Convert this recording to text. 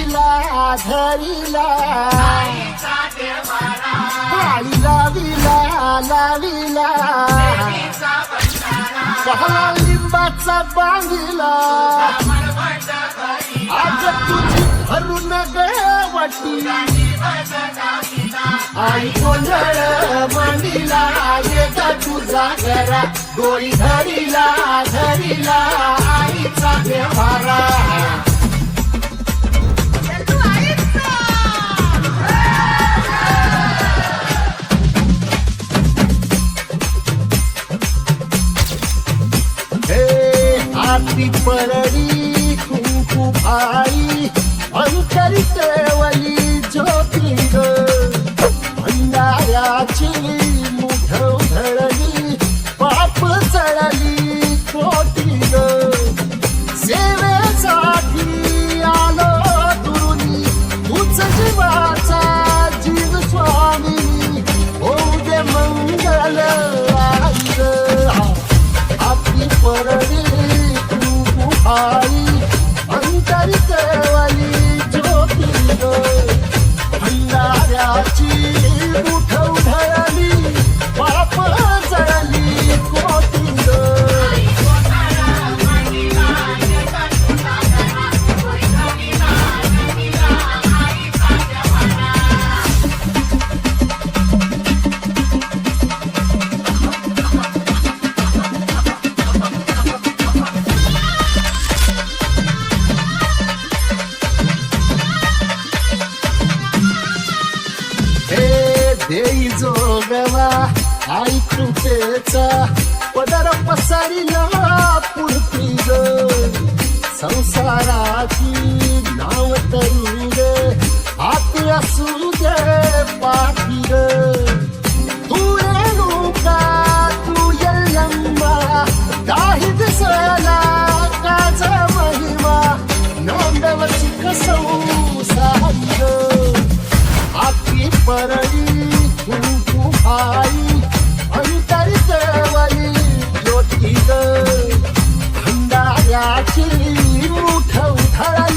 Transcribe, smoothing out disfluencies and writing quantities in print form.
लावीला धरीला आई लावीला पहला लिंबाचा बांधिला आज तुझी भरून गवटी आई गोंधळ मांडीला येता तुझा घरा डोळी धरीला आईचा देवारा हाती परडी कुंकू भाई अंतरी केवली ज्योती ग भंडाऱ्याची मुठ धरली पाप चढली कोटी ग सेवेसाठी आलो दुरुनी तुझ जीवाचा जीव स्वामी होऊ दे मंगल आपली परडी आई अंतरी केवली ज्योती ग भंडाऱ्याची मुठ उधळली पाप जळली कोटी ग देई जोगवा आई कृपेचा पदर पसरला पुरती ग संसाराची नाव तरी ग हात असू दे पाठी ग तू रेणुका तू यल्लम्मा काही दिसला काच महिमा नोंदवची कसंसारी ग आपली परडी कुंकू आई अंतरी केवली ज्योती ग भंडाऱ्याची मुठ उधळली